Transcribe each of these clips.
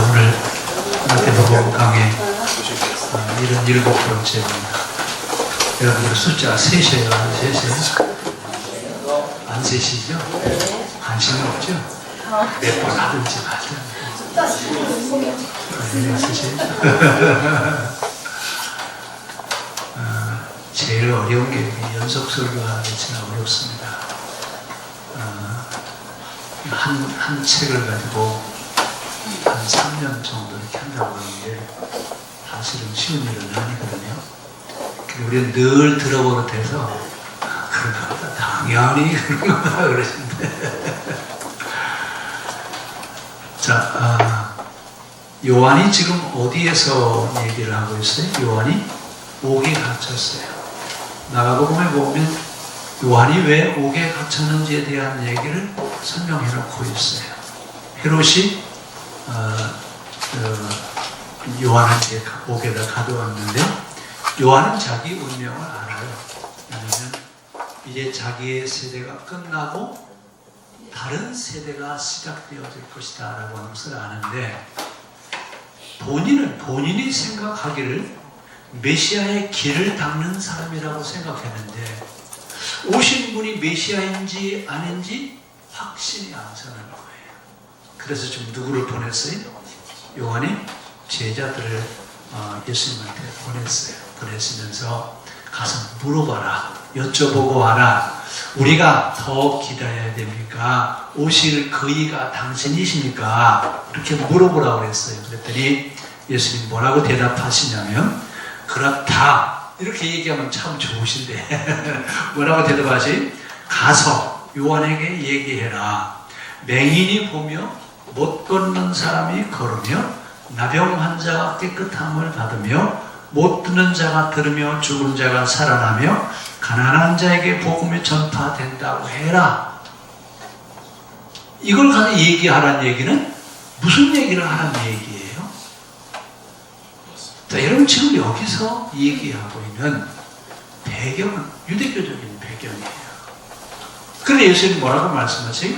오늘 마태복음 강의 77번째입니다. 여러분들 숫자 셋이에요? 안 셋이에요? 안 셋이죠? 관심이 없죠? 몇 번 하든지 마죠. 제일 어려운 게 연속 설교하는 게 진짜 어렵습니다. 한 책을 가지고 한 3년 정도 이렇게 한다고 하는데 사실은 쉬운 일은 아니거든요. 우리는 늘 들어버릇해서 그런가 보다, 당연히 그런가 보다 그러시는데 자, 요한이 지금 어디에서 얘기를 하고 있어요? 요한이 옥에 갇혔어요. 마가복음에 보면 요한이 왜 옥에 갇혔는지에 대한 얘기를 설명해 놓고 있어요. 헤롯이 요한을 이제 옥에다 가둬왔는데 요한은 자기 운명을 알아요. 왜냐하면 이제 자기의 세대가 끝나고 다른 세대가 시작되어질 것이다 라고 하는 것을 아는데, 본인이 생각하기를 메시아의 길을 닦는 사람이라고 생각했는데 오신 분이 메시아인지 아닌지 확신이 안 서는 거예요. 그래서 지금 누구를 보냈어요? 요한이 제자들을 예수님한테 보냈어요. 보내시면서 가서 물어봐라, 여쭤보고 와라. 우리가 더 기다려야 됩니까? 오실 그이가 당신이십니까? 이렇게 물어보라고 그랬어요. 그랬더니 예수님 뭐라고 대답하시냐면, 그렇다 이렇게 얘기하면 참 좋으신데 뭐라고 대답하시? 가서 요한에게 얘기해라. 맹인이 보며 못 걷는 사람이 걸으며 나병 환자가 깨끗함을 받으며 못 듣는 자가 들으며 죽은 자가 살아나며 가난한 자에게 복음이 전파된다고 해라. 이걸 가서 얘기하라는 얘기는 무슨 얘기를 하라는 얘기예요? 자, 여러분 지금 여기서 얘기하고 있는 배경은 유대교적인 배경이에요. 그런데 예수님 뭐라고 말씀하세요?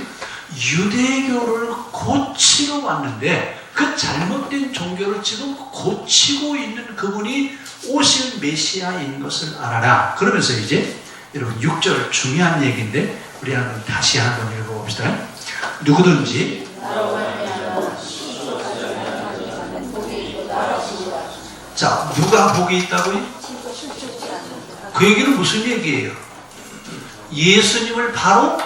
유대교를 고치러 왔는데 그 잘못된 종교를 지금 고치고 있는 그분이 오실 메시아인 것을 알아라. 그러면서 이제 여러분 6절 중요한 얘기인데 우리 한번 다시 한번 읽어봅시다. 누구든지 자, 누가 복이 있다고요? 그 얘기는 무슨 얘기예요? 예수님을 바로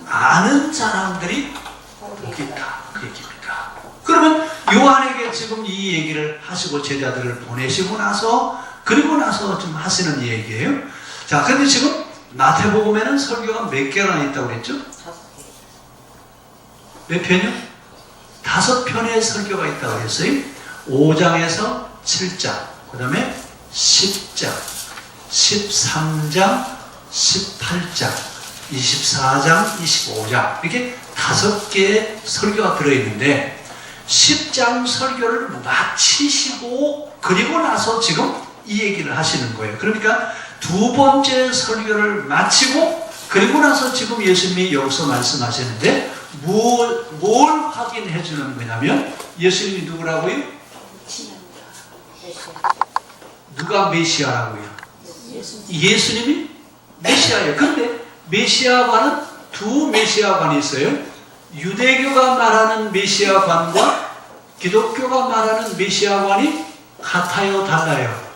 아는 사람들이 복이 있다, 그 얘기입니다. 그러면 요한에게 지금 이 얘기를 하시고 제자들을 보내시고 나서 그리고 나서 좀 하시는 얘기예요. 자, 근데 지금 마태복음에는 설교가 몇 개나 있다고 그랬죠? 몇 편이요? 5편의 설교가 있다고 그랬어요. 5장에서 7장, 그 다음에 10장, 13장, 18장, 24장, 25장 이렇게 5개의 설교가 들어있는데 10장 설교를 마치시고 그리고 나서 지금 이 얘기를 하시는 거예요. 그러니까 2번째 설교를 마치고 그리고 나서 지금 예수님이 여기서 말씀하시는데 뭘 확인해 주는 거냐면 예수님이 누구라고요? 누가 메시아라고요? 예수님이 메시아예요. 그런데 메시아관은 두 메시아관이 있어요. 유대교가 말하는 메시아관과 기독교가 말하는 메시아관이 같아요, 달라요?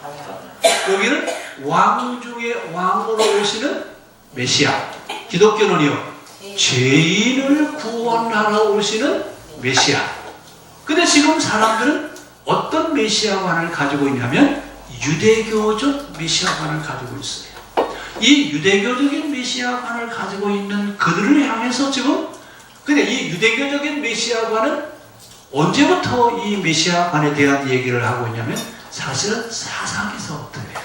여기는 왕 중에 왕으로 오시는 메시아, 기독교는요 죄인을 구원하러 오시는 메시아. 근데 지금 사람들은 어떤 메시아관을 가지고 있냐면 유대교적 메시아관을 가지고 있어요. 이 유대교적인 메시아관을 가지고 있는 그들을 향해서 지금, 근데 이 유대교적인 메시아관은 언제부터 이 메시아관에 대한 얘기를 하고 있냐면 사실은 사사기서부터예요.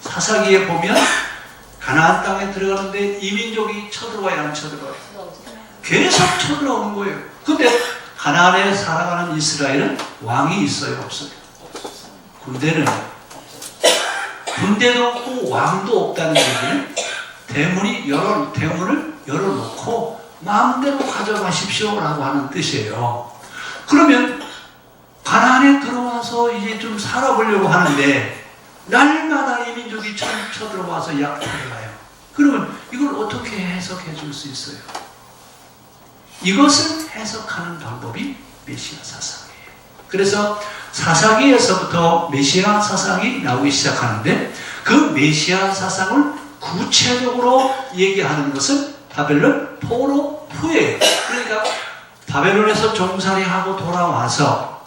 사사기에 보면 가나안 땅에 들어가는데 이민족이 쳐들어와야 안 쳐들어와요? 계속 쳐들어오는 거예요. 근데 가나안에 살아가는 이스라엘은 왕이 있어요, 없어요? 군대도 없고 왕도 없다는 얘기는 대문을 열어놓고 마음대로 가져가십시오라고 하는 뜻이에요. 그러면 가나안에 들어와서 이제 좀 살아보려고 하는데 날마다 이 민족이 쳐들어와서 약탈을 해요. 그러면 이걸 어떻게 해석해 줄 수 있어요? 이것을 해석하는 방법이 메시아 사상이에요. 그래서 사사기에서부터 메시아 사상이 나오기 시작하는데 그 메시아 사상을 구체적으로 얘기하는 것은 바벨론 포로 후예요. 그러니까 바벨론에서 종살이하고 돌아와서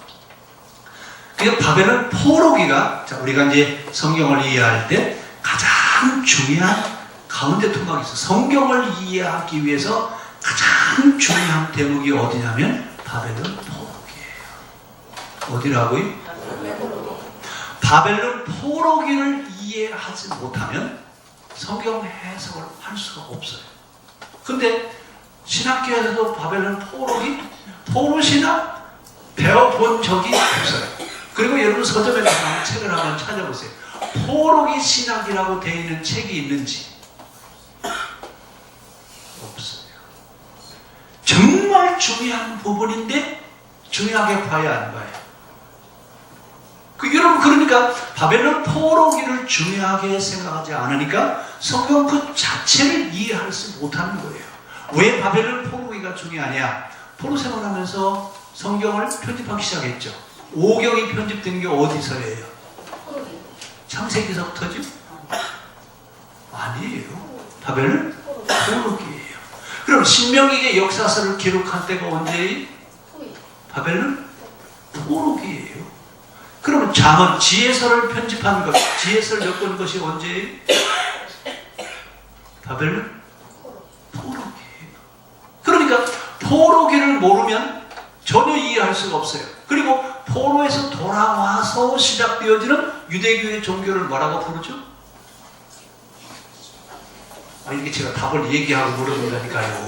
그 바벨론 포로기가, 자, 우리가 이제 성경을 이해할 때 가장 중요한 가운데 토막이 있어. 성경을 이해하기 위해서 가장 중요한 대목이 어디냐면 바벨론 포로기예요. 어디라고요? 바벨론 포로기를 이해하지 못하면 성경 해석을 할 수가 없어요. 근데 신학교에서도 바벨론 포로기, 포로신학 배워본 적이 없어요. 그리고 여러분 서점에 가서 책을 한번 찾아보세요. 포로기 신학이라고 되어 있는 책이 있는지 없어요. 정말 중요한 부분인데 중요하게 봐야 안 봐요. 여러분, 그러니까 바벨론 포로기를 중요하게 생각하지 않으니까 성경 그 자체를 이해할 수 못하는 거예요. 왜 바벨론 포로기가 중요하냐? 포로 생활하면서 성경을 편집하기 시작했죠. 5경이 편집된 게 어디서예요? 창세기서부터죠? 아니에요. 바벨론 포로기예요. 그럼 신명기의 역사서를 기록한 때가 언제예요? 바벨론 포로기예요. 그러면 잠언, 지혜서를 편집한 것, 지혜서를 엮은 것이 언제예요? 바벨론 포로기예요. 그러니까 포로기를 모르면 전혀 이해할 수가 없어요. 그리고 포로에서 돌아와서 시작되어지는 유대교의 종교를 뭐라고 부르죠? 이게 제가 답을 얘기하고 물어본다니까요.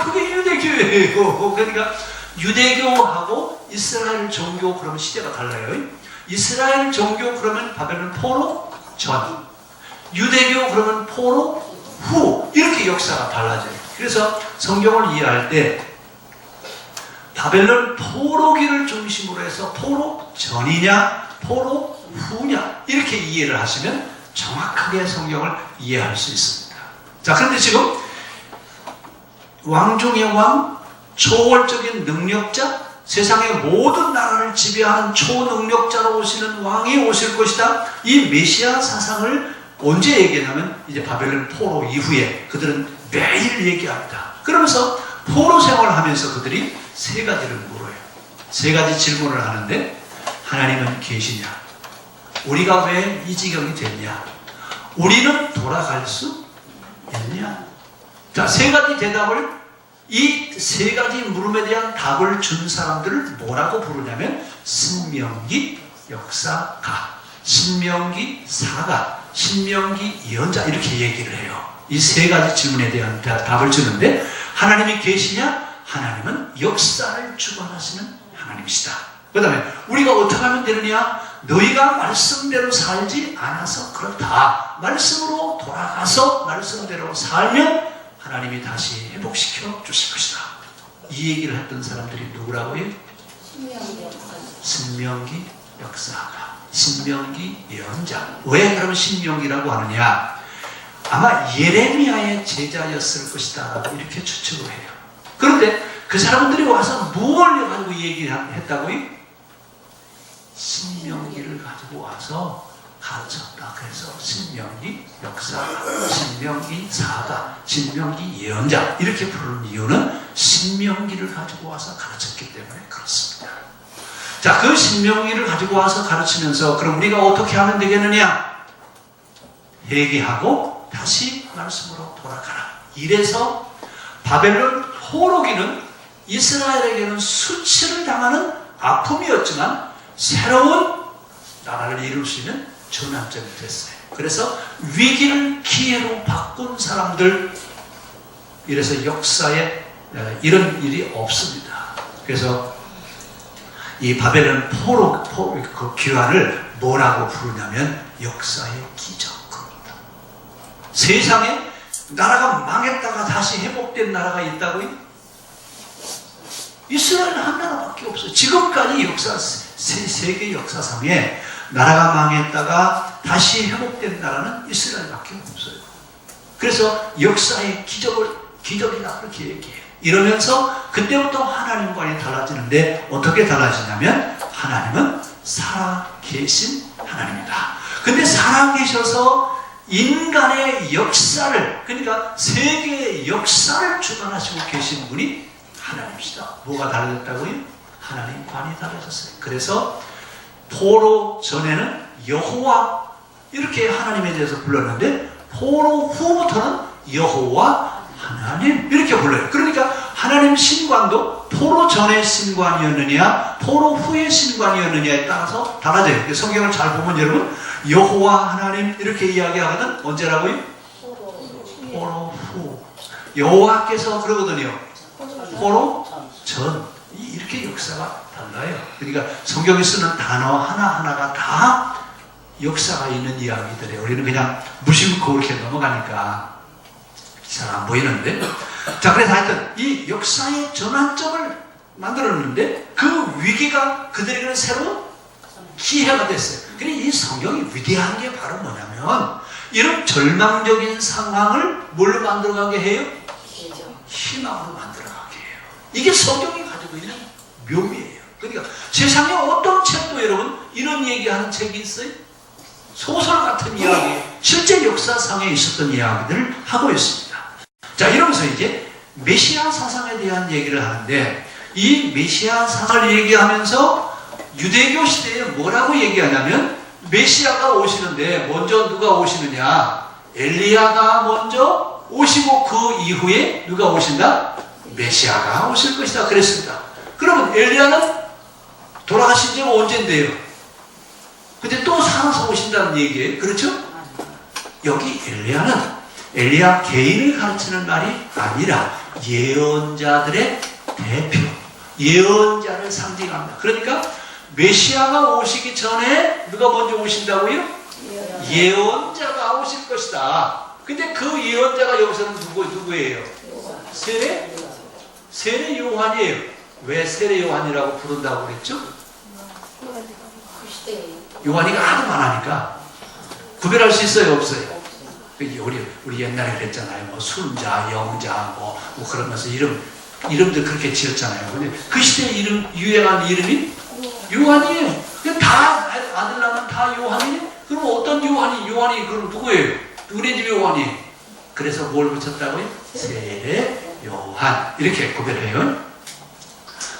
그게 유대교예요. 그러니까 유대교하고 이스라엘 종교, 그러면 시대가 달라요. 이스라엘 종교 그러면 바벨론 포로 전, 유대교 그러면 포로 후, 이렇게 역사가 달라져요. 그래서 성경을 이해할 때 바벨론 포로기를 중심으로 해서 포로 전이냐 포로 후냐 이렇게 이해를 하시면 정확하게 성경을 이해할 수 있습니다. 자, 그런데 지금 왕 중의 왕, 초월적인 능력자, 세상의 모든 나라를 지배하는 초능력자로 오시는 왕이 오실 것이다. 이 메시아 사상을 언제 얘기하냐면 이제 바벨론 포로 이후에 그들은 매일 얘기합니다. 그러면서 포로 생활을 하면서 그들이 세 가지를 물어요. 세 가지 질문을 하는데, 하나님은 계시냐? 우리가 왜 이 지경이 됐냐? 우리는 돌아갈 수 있냐? 자, 세 가지 대답을, 이 세 가지 물음에 대한 답을 준 사람들을 뭐라고 부르냐면 신명기 역사가, 신명기 사가, 신명기 예언자, 이렇게 얘기를 해요. 이 세 가지 질문에 대한 답을 주는데, 하나님이 계시냐? 하나님은 역사를 주관하시는 하나님이시다. 그 다음에 우리가 어떻게 하면 되느냐? 너희가 말씀대로 살지 않아서 그렇다. 말씀으로 돌아가서 말씀대로 살면 하나님이 다시 회복시켜 주실 것이다. 이 얘기를 했던 사람들이 누구라고요? 신명기 역사가, 신명기 예언자. 왜 그러면 신명기라고 하느냐? 아마 예레미야의 제자였을 것이다, 이렇게 추측을 해요. 그런데 그 사람들이 와서 무엇을 가지고 얘기했다고요? 신명기를 가지고 와서 가르쳤다. 그래서 신명기 역사가, 신명기 사가, 신명기 예언자, 이렇게 부르는 이유는 신명기를 가지고 와서 가르쳤기 때문에 그렇습니다. 자, 그 신명기를 가지고 와서 가르치면서 그럼 우리가 어떻게 하면 되겠느냐? 회개하고 다시 말씀으로 돌아가라. 이래서 바벨론 포로기는 이스라엘에게는 수치를 당하는 아픔이었지만 새로운 나라를 이룰 수 있는 전환점이 됐어요. 그래서 위기를 기회로 바꾼 사람들, 이래서 역사에 이런 일이 없습니다. 그래서 이 바벨론 포로 그 기환을 뭐라고 부르냐면 역사의 기적. 세상에 나라가 망했다가 다시 회복된 나라가 있다고요? 이스라엘 한 나라밖에 없어요. 지금까지 세계 역사상에 나라가 망했다가 다시 회복된 나라는 이스라엘밖에 없어요. 그래서 역사의 기적이다 그렇게 얘기해요. 이러면서 그때부터 하나님과는 달라지는데 어떻게 달라지냐면 하나님은 살아계신 하나님이다. 근데 살아계셔서 인간의 역사를, 그러니까 세계의 역사를 주관하시고 계신 분이 하나님이시다. 뭐가 달라졌다고요? 하나님 관이 달라졌어요. 그래서 포로 전에는 여호와 이렇게 하나님에 대해서 불렀는데 포로 후부터는 여호와 하나님 이렇게 불러요. 그러니까 하나님 신관도 포로 전의 신관이었느냐 포로 후의 신관이었느냐에 따라서 달라져요. 성경을 잘 보면 여러분 여호와 하나님 이렇게 이야기하거든. 언제라고요? 포로 후. 여호와께서 그러거든요. 포로 전. 이렇게 역사가 달라요. 그러니까 성경에 쓰는 단어 하나하나가 다 역사가 있는 이야기들이에요. 우리는 그냥 무심코 이렇게 넘어가니까 잘 안 보이는데. 자, 그래서 하여튼 이 역사의 전환점을 만들었는데 그 위기가 그들에게는 새로운 기회가 됐어요. 그러니 이 성경이 위대한 게 바로 뭐냐면 이런 절망적인 상황을 뭘로 만들어가게 해요? 희망으로 만들어가게 해요. 이게 성경이 가지고 있는 묘미예요. 그러니까 세상에 어떤 책도 여러분 이런 얘기하는 책이 있어요? 소설 같은 이야기, 실제 역사상에 있었던 이야기들을 하고 있습니다. 자, 이러면서 이제 메시아 사상에 대한 얘기를 하는데 이 메시아 사상을 얘기하면서 유대교 시대에 뭐라고 얘기하냐면 메시아가 오시는데 먼저 누가 오시느냐? 엘리야가 먼저 오시고 그 이후에 누가 오신다? 메시아가 오실 것이다 그랬습니다. 그러면 엘리야는 돌아가신 지가 언젠데요? 근데 또 살아서 오신다는 얘기예요. 그렇죠? 여기 엘리야 개인을 가르치는 말이 아니라 예언자들의 대표, 예언자를 상징합니다. 그러니까 메시아가 오시기 전에 누가 먼저 오신다고요? 예언자가 오실 것이다. 근데 그 예언자가 여기서는 누구예요? 세례 요한이에요. 왜 세례 요한이라고 부른다고 그랬죠? 요한이가 하도 많으니까 구별할 수 있어요, 없어요? 우리 옛날에 그랬잖아요. 뭐 순자, 영자, 뭐 그러면서 이름들 그렇게 지었잖아요. 근데 그 시대에 유행한 이름이 요한이에요. 다 아들 낳으면 다 요한이에요. 그럼 어떤 요한이 그럼 누구예요? 우리 집 요한이. 그래서 뭘 붙였다고요? 세례 요한 이렇게 구별해요.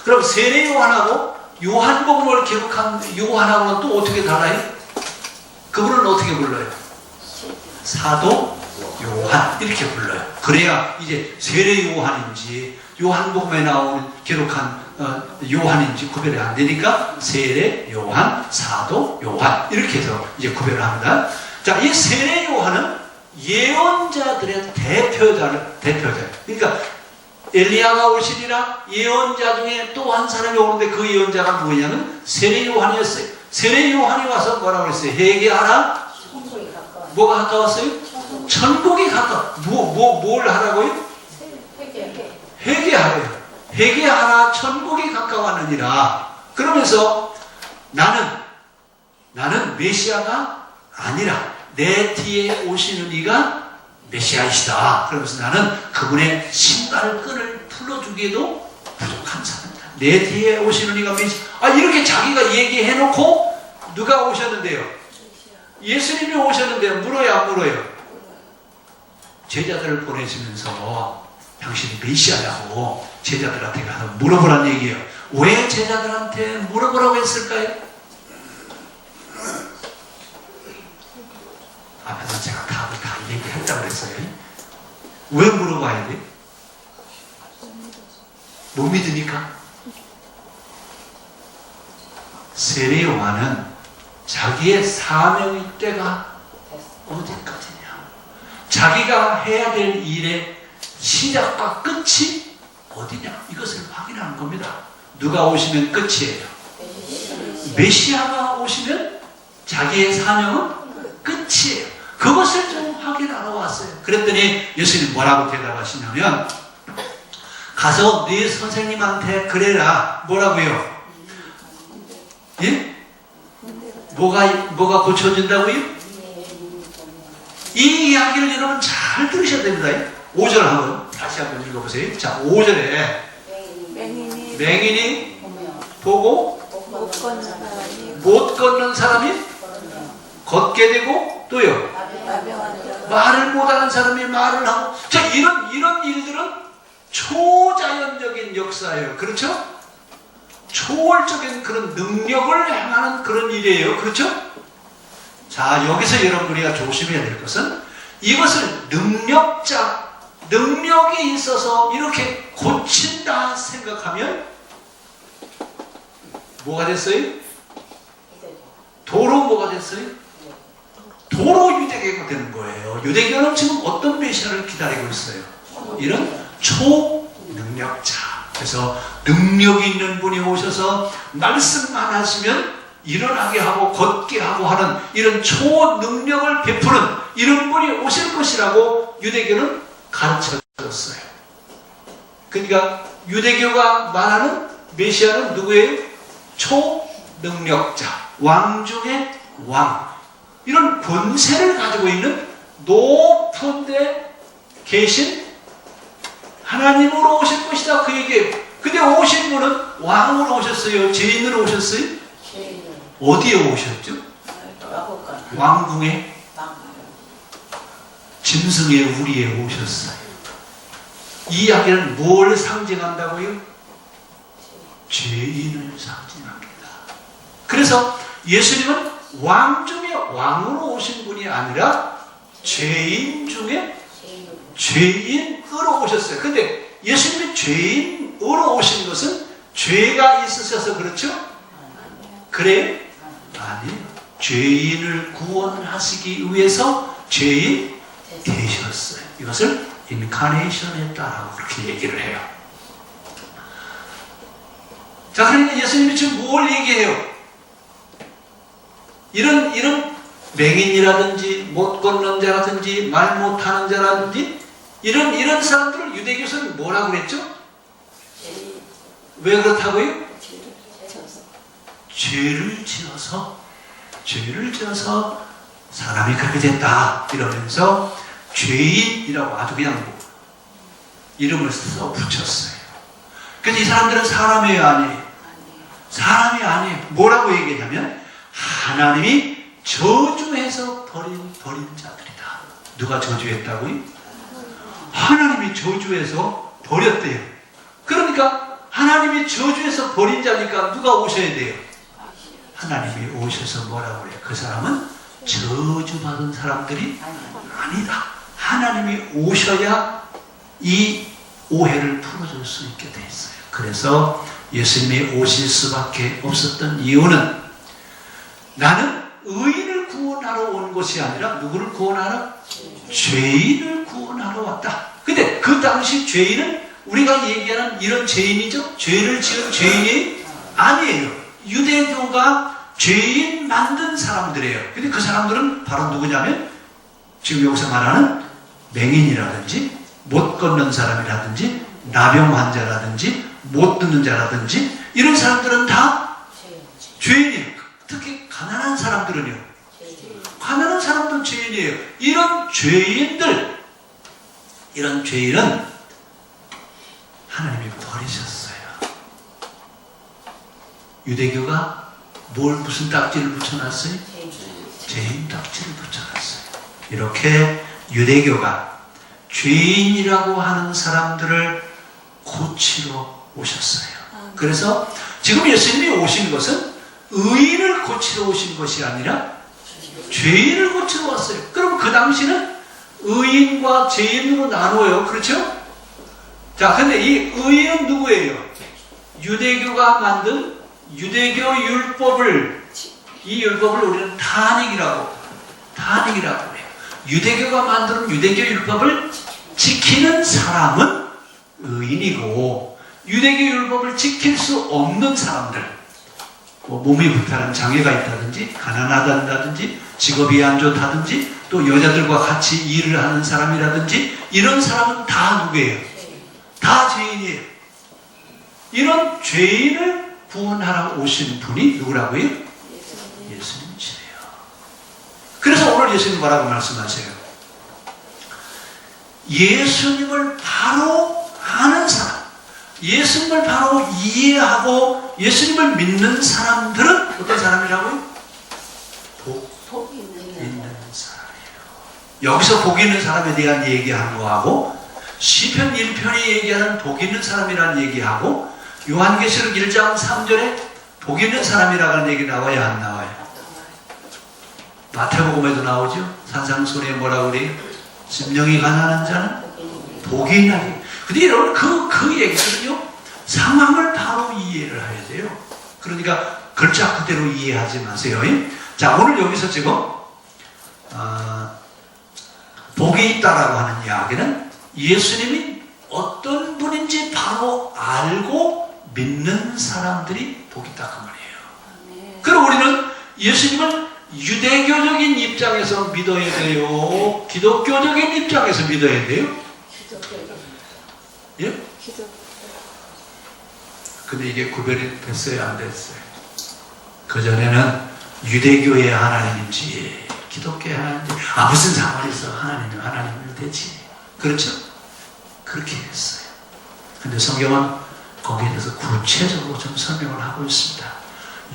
그럼 세례 요한하고 요한복음을 기록한 요한하고는 또 어떻게 달라요? 그분은 어떻게 불러요? 사도 요한 이렇게 불러요. 그래야 이제 세례 요한인지 요한복음에 나오는 기록한 요한인지 구별이 안 되니까 세례 요한, 사도 요한 이렇게 해서 이제 구별을 합니다. 자, 이 세례 요한은 예언자들의 대표자. 그러니까 엘리야가 오시리라 예언자 중에 또 한 사람이 오는데 그 예언자가 누구냐면 세례 요한이었어요. 세례 요한이 와서 뭐라고 했어요? 회개하라. 뭐가 가까웠어요? 천국이 가까워. 뭘 하라고요? 회개하래요. 회개하라 천국이 가까웠느니라. 그러면서 나는 메시아가 아니라 내 뒤에 오시는 이가 메시아이시다. 그러면서 나는 그분의 신발 끈을 풀어주기에도 부족한 사람이다. 내 뒤에 오시는 이가 메시아. 이렇게 자기가 얘기해놓고 누가 오셨는데요? 예수님이 오셨는데 물어요, 안 물어요? 제자들을 보내시면서 당신이 메시아냐고 제자들한테 가서 물어보란 얘기예요. 왜 제자들한테 물어보라고 했을까요? 앞에서 제가 답을 다 얘기했다고 그랬어요. 왜 물어봐야 돼? 못 믿으니까? 세례 요한은 자기의 사명의 때가 어디까지냐? 자기가 해야 될 일의 시작과 끝이 어디냐? 이것을 확인하는 겁니다. 누가 오시면 끝이에요. 메시아가 오시면 자기의 사명은 끝이에요. 그것을 좀 확인하러 왔어요. 그랬더니 예수님 뭐라고 대답하시냐면 가서 네 선생님한테 그래라. 뭐라고요? 예? 뭐가 고쳐진다고요? 이 이야기를 여러분 잘 들으셔야 됩니다. 5절 한번 다시 한번 읽어보세요. 자, 5절에 맹인이 보고 못 걷는 사람이 걷게 되고 또요 말을 못하는 사람이 말을 하고. 자, 이런 일들은 초자연적인 역사예요. 그렇죠? 초월적인 그런 능력을 행하는 그런 일이에요. 그렇죠? 자, 여기서 여러분 우리가 조심해야 될 것은 이것을 능력이 있어서 이렇게 고친다 생각하면 뭐가 됐어요? 도로 뭐가 됐어요? 도로 유대교가 되는 거예요. 유대교는 지금 어떤 메시아를 기다리고 있어요? 이런 초능력자. 그래서 능력이 있는 분이 오셔서 말씀만 하시면 일어나게 하고 걷게 하고 하는 이런 초능력을 베푸는 이런 분이 오실 것이라고 유대교는 가르쳐줬어요. 그러니까 유대교가 말하는 메시아는 누구예요? 초능력자, 왕 중의 왕. 이런 권세를 가지고 있는 높은 데 계신 하나님으로 오실 것이다. 그 얘기예요. 근데 오신 분은 왕으로 오셨어요? 죄인으로 오셨어요? 어디에 오셨죠? 왕궁에 짐승의 우리에 오셨어요. 이 이야기는 뭘 상징한다고요? 죄인을 상징합니다. 그래서 예수님은 왕 중에 왕으로 오신 분이 아니라 죄인 중에 죄인으로 오셨어요. 근데 예수님이 죄인으로 오신 것은 죄가 있으셔서 그렇죠? 그래요? 아니에요. 죄인을 구원하시기 위해서 죄인 되셨어요. 이것을 인카네이션했다라고 그렇게 얘기를 해요. 자, 그러니까 예수님이 지금 뭘 얘기해요? 이런 맹인이라든지 못 걷는 자라든지 말 못하는 자라든지 이런 사람들을 유대교에서는 뭐라고 그랬죠? 왜 그렇다고요? 죄를 지어서 사람이 그렇게 됐다 이러면서 죄인이라고 아주 그냥 이름을 써 붙였어요. 그래서 이 사람들은 사람이에요, 아니에요? 사람이 아니에요. 뭐라고 얘기하냐면 하나님이 저주해서 버린 자들이다. 누가 저주했다고요? 하나님이 저주해서 버렸대요. 그러니까 하나님이 저주해서 버린 자니까 누가 오셔야 돼요? 하나님이 오셔서 뭐라고 그래요? 그 사람은 저주받은 사람들이 아니다. 하나님이 오셔야 이 오해를 풀어줄 수 있게 돼 있어요. 그래서 예수님이 오실 수밖에 없었던 이유는 나는 의인을 구원하러 온 것이 아니라 누구를 구원하러? 죄인을 구원하러 왔다. 근데 그 당시 죄인은 우리가 얘기하는 이런 죄인이죠? 죄를 지은 죄인이 아니에요. 유대교가 죄인 만든 사람들이에요. 근데 그 사람들은 바로 누구냐면 지금 여기서 말하는 맹인이라든지 못 걷는 사람이라든지 나병 환자라든지 못 듣는 자라든지 이런 사람들은 다 죄인이에요. 특히 가난한 사람들은요. 가난한 사람들은 죄인이에요. 이런 죄인은 하나님이 버리셨어요. 유대교가 무슨 딱지를 붙여놨어요? 죄인 딱지를 붙여놨어요. 이렇게 유대교가 죄인이라고 하는 사람들을 고치러 오셨어요. 그래서 지금 예수님이 오신 것은 의인을 고치러 오신 것이 아니라 죄인을 고치러 왔어요. 그럼 그 당시는 의인과 죄인으로 나누어요. 그렇죠? 자, 근데 이 의인은 누구예요? 유대교가 만든 유대교 율법을, 이 율법을 우리는 탄익이라고 해요. 유대교가 만드는 유대교 율법을 지키는 사람은 의인이고, 유대교 율법을 지킬 수 없는 사람들, 몸이 불편한 장애가 있다든지 가난하다든지 직업이 안 좋다든지 또 여자들과 같이 일을 하는 사람이라든지 이런 사람은 다 누구예요? 다 죄인이에요. 이런 죄인을 구원하러 오신 분이 누구라고요? 예수님이시래요. 그래서 오늘 예수님 뭐라고 말씀하세요? 예수님을 바로 아는 사람, 예수님을 바로 이해하고 예수님을 믿는 사람들은 어떤 사람이라고요? 복 있는 사람이에요. 여기서 복 있는 사람에 대한 얘기하는 거하고 시편 1편이 얘기하는 복 있는 사람이라는 얘기하고 요한계시록 1장 3절에 복 있는 사람이라고 하는 얘기 나와요, 안 나와요? 마태복음에도 나오죠? 산상순에 뭐라고 그래요? 심령이 가난한 자는 복이 있나니. 근데 여러분 그 얘기는요, 상황을 바로 이해를 해야 돼요. 그러니까 글자 그대로 이해하지 마세요. 자, 오늘 여기서 지금 복이 있다라고 하는 이야기는 예수님이 어떤 분인지 바로 알고 믿는 사람들이 복이 있다 그 말이에요. 그럼 우리는 예수님을 유대교적인 입장에서 믿어야 돼요? 기독교적인 입장에서 믿어야 돼요? 예? 근데 이게 구별이 됐어요, 안 됐어요? 그전에는 유대교의 하나님인지 기독교의 하나님인지 무슨 상관이 있어? 하나님은 하나님이면 되지. 그렇죠? 그렇게 했어요. 근데 성경은 거기에 대해서 구체적으로 좀 설명을 하고 있습니다.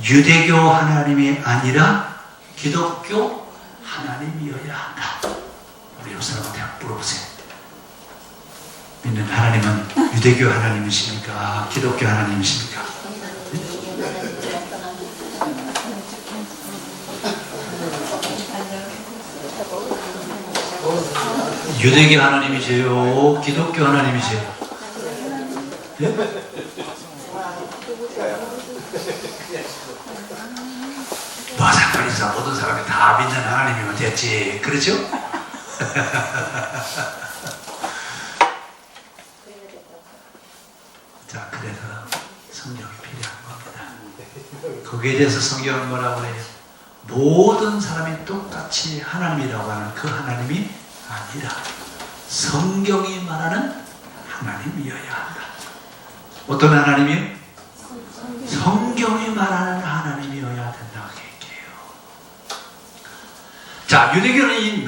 유대교 하나님이 아니라 기독교 하나님이어야 한다. 우리 옆 사람한테 물어보세요. 믿는 하나님은 유대교 하나님이십니까? 기독교 하나님이십니까? 유대교 하나님이세요? 기독교 하나님이세요? 네? 뭐 상관이 있어? 모든 사람이 다 믿는 하나님이면 됐지. 그렇죠? 자, 그래서 성경이 필요한 겁니다. 거기에 대해서 성경은 뭐라고 해요? 모든 사람이 똑같이 하나님이라고 하는 그 하나님이 아니라 성경이 말하는 하나님이어야 한다. 어떤 하나님이요? 성경이 말하는 하나님이어야 된다고 얘기해요. 자, 유대교는 이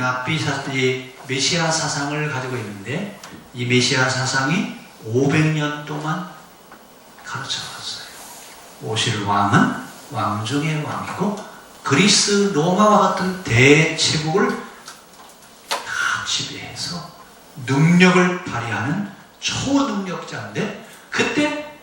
메시아 사상을 가지고 있는데 이 메시아 사상이 500년 동안 가르쳐왔어요. 오실 왕은 왕 중의 왕이고 그리스 로마와 같은 대제국을 다 지배해서 능력을 발휘하는 초능력자인데 그때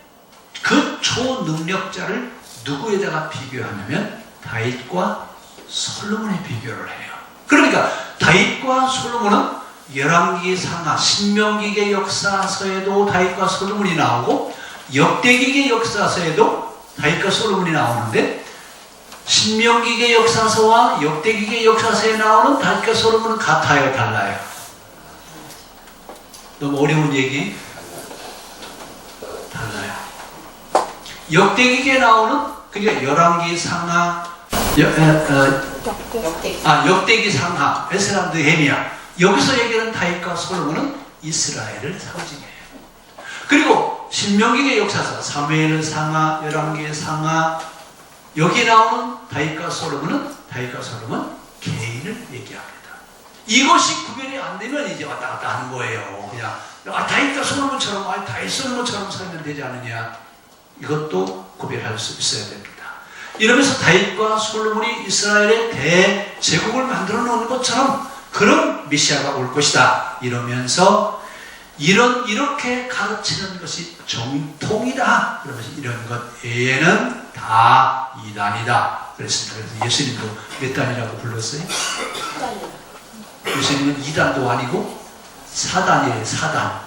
그 초능력자를 누구에다가 비교하냐면 다윗과 솔로몬에 비교를 해요. 그러니까 다윗과 솔로몬은 열왕기 상하 신명기의 역사서에도 다윗과 솔로몬이 나오고 역대기의 역사서에도 다윗과 솔로몬이 나오는데 신명기의 역사서와 역대기의 역사서에 나오는 다윗과 솔로몬은 같아요, 달라요? 너무 어려운 얘기? 달라요. 역대기에 나오는 그러니까 열왕기 상하 역대기 상하 에스라 느헤미야 여기서 얘기하는 다윗과 솔로몬은 이스라엘을 상징해요. 그리고 신명기의 역사서 사무엘 상하 열왕기 상하 여기 나오는 다윗과 솔로몬은 개인을 얘기합니다. 이것이 구별이 안 되면 이제 왔다 갔다 하는 거예요. 그냥 다윗과 솔로몬처럼 다윗 솔로몬처럼 살면 되지 않느냐. 이것도 구별할 수 있어야 됩니다. 이러면서 다윗과 솔로몬이 이스라엘의 대제국을 만들어 놓은 것처럼 그런 메시아가 올 것이다. 이러면서 이렇게 가르치는 것이 정통이다. 그러면서 이런 것 외에는 다 이단이다. 그랬습니다. 그래서 예수님도 몇 단이라고 불렀어요? 예수님은 이단도 아니고 사단이에요. 사단.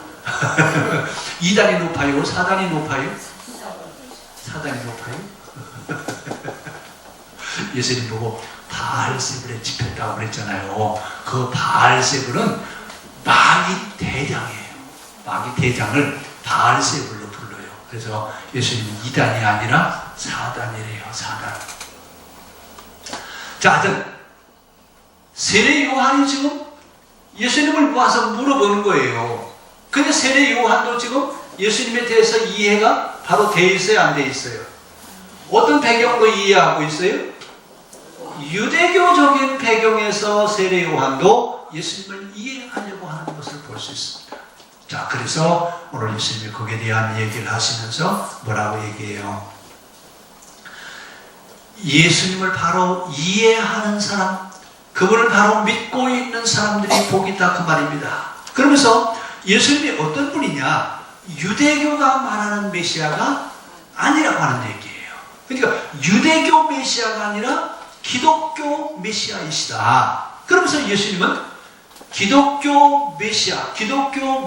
이단이 높아요? 사단이 높아요? 사단이 높아요? 예수님 보고 바알세불에 집혔다고 그랬잖아요. 그 바알세불은 마귀 대장이에요. 마귀 대장을 바알세불로 불러요. 그래서 예수님은 이단이 아니라 사단이래요. 사단. 자, 하여튼 세례 요한이 지금 예수님을 모아서 물어보는 거예요. 근데 세례 요한도 지금 예수님에 대해서 이해가 바로 돼 있어요, 안 돼 있어요? 어떤 배경으로 이해하고 있어요? 유대교적인 배경에서 세례 요한도 예수님을 이해하려고 하는 것을 볼 수 있습니다. 자, 그래서 오늘 예수님이 거기에 대한 얘기를 하시면서 뭐라고 얘기해요? 예수님을 바로 이해하는 사람, 그분을 바로 믿고 있는 사람들이 복이 있다, 그 말입니다. 그러면서 예수님이 어떤 분이냐? 유대교가 말하는 메시아가 아니라고 하는 얘기예요. 그러니까 유대교 메시아가 아니라 기독교 메시아이시다. 그러면서 예수님은 기독교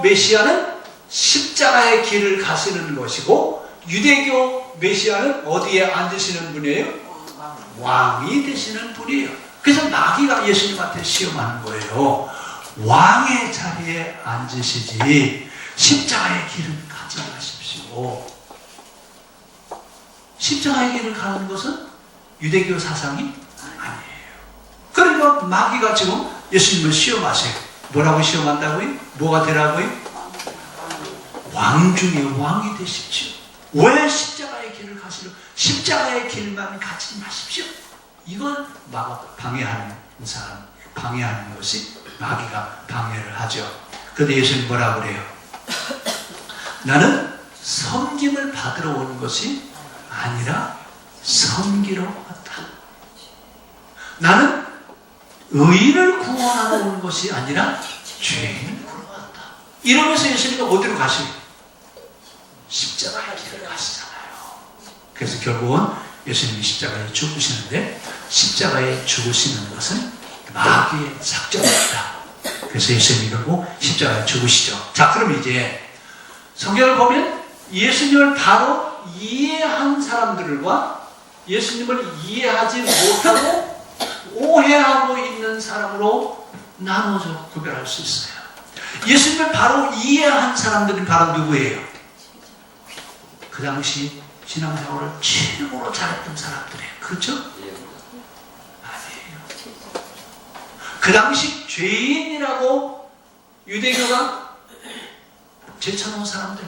메시아는 십자가의 길을 가시는 것이고, 유대교 메시아는 어디에 앉으시는 분이에요? 왕이 되시는 분이에요. 그래서 마귀가 예수님한테 시험하는 거예요. 왕의 자리에 앉으시지 십자가의 길은 가지 마십시오. 십자가의 길을 가는 것은 유대교 사상이 아니에요. 그러니까 마귀가 지금 예수님을 시험하세요. 뭐라고 시험한다고요? 뭐가 되라고요? 왕 중에 왕이 되십시오. 왜 십자가의 길을 가시려? 십자가의 길만 가지 마십시오. 이걸 방해하는 사람, 방해하는 것이 마귀가 방해를 하죠. 그런데 예수님 뭐라고 그래요? 나는 섬김을 받으러 온 것이 아니라 섬기러 왔다. 나는 의인을 구원하러 온 것이 아니라 죄인을 구원하러 왔다. 이러면서 예수님은 어디로 가시요? 십자가의 길을 가시잖아요. 그래서 결국은 예수님이 십자가에 죽으시는데, 십자가에 죽으시는 것은 마귀의 작전입니다. 그래서 예수님이 결국 십자가에 죽으시죠. 자, 그럼 이제 성경을 보면 예수님을 바로 이해한 사람들과 예수님을 이해하지 못하고 오해하고 있는 사람으로 나눠서 구별할 수 있어요. 예수님을 바로 이해한 사람들은 바로 누구예요? 그 당시 신앙생활을 최고로 잘했던 사람들이에요. 그렇죠? 아니에요. 그 당시 죄인이라고 유대교가 제쳐놓은 사람들,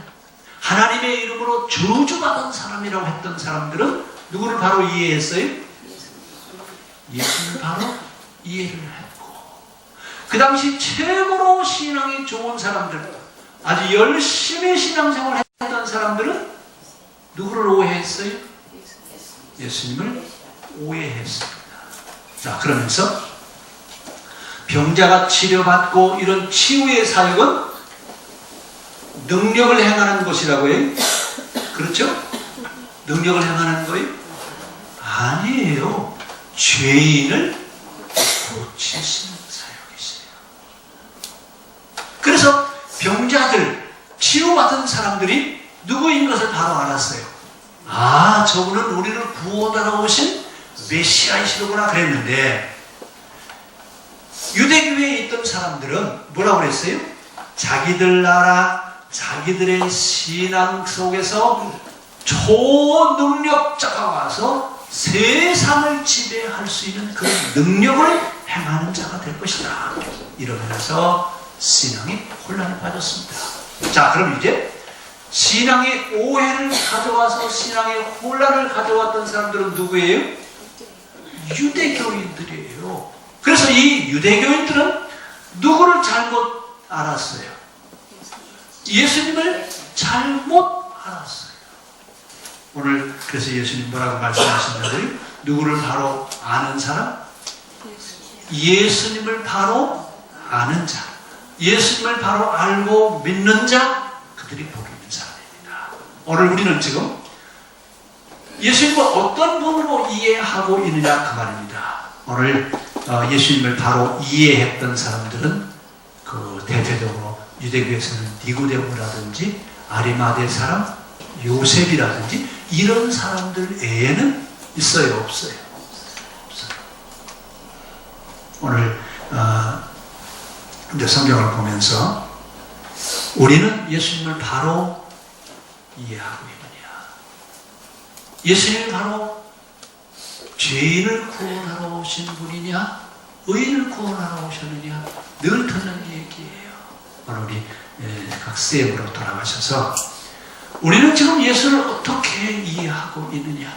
하나님의 이름으로 저주받은 사람이라고 했던 사람들은 누구를 바로 이해했어요? 예수님을 바로 이해를 했고, 그 당시 최고로 신앙이 좋은 사람들, 아주 열심히 신앙생활을 했던 사람들은 누구를 오해했어요? 예수님을 오해했습니다. 자, 그러면서 병자가 치료받고 이런 치유의 사역은 능력을 행하는 것이라고요? 그렇죠? 능력을 행하는 거예요? 아니에요. 죄인을 고치시는 사역이세요. 그래서 병자들, 치유받은 사람들이 누구인 것을 바로 알았어요. 아, 저분은 우리를 구원하러 오신 메시아이시구나 그랬는데, 유대교에 있던 사람들은 뭐라고 그랬어요? 자기들 나라, 자기들의 신앙 속에서 초능력자가 와서 세상을 지배할 수 있는 그런 능력을 행하는 자가 될 것이다. 이러면서 신앙이 혼란에 빠졌습니다. 자, 그럼 이제 신앙의 오해를 가져와서 신앙의 혼란을 가져왔던 사람들은 누구예요? 유대교인들이에요. 그래서 이 유대교인들은 누구를 잘못 알았어요? 예수님을 잘못 알았어요. 오늘 그래서 예수님 뭐라고 말씀하신다고요? 누구를 바로 아는 사람? 예수님을 바로 아는 자, 예수님을 바로 알고 믿는 자, 그들이 복이 있는 사람입니다. 오늘 우리는 지금 예수님을 어떤 분으로 이해하고 있느냐 그 말입니다. 오늘 예수님을 바로 이해했던 사람들은 그 대표적으로 유대교에서는 니고데모라든지 아리마대 사람, 요셉이라든지 이런 사람들 외에는 있어요, 없어요? 없어요. 오늘 이제 성경을 보면서 우리는 예수님을 바로 이해하고 있느냐? 예수님이 바로 죄인을 구원하러 오신 분이냐? 의인을 구원하러 오셨느냐? 늘 듣는 얘기예요. 오늘 우리 각 쌤으로 돌아가셔서 우리는 지금 예수를 어떻게 이해하고 있느냐?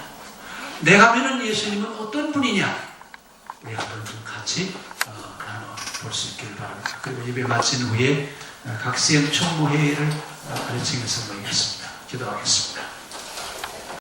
내가 믿는 예수님은 어떤 분이냐? 우리 한번 좀 같이 나눠볼 수 있기를 바랍니다. 그리고 예배 마친 후에 각시형 총무회의를 가르치면서 모이겠습니다. 기도하겠습니다.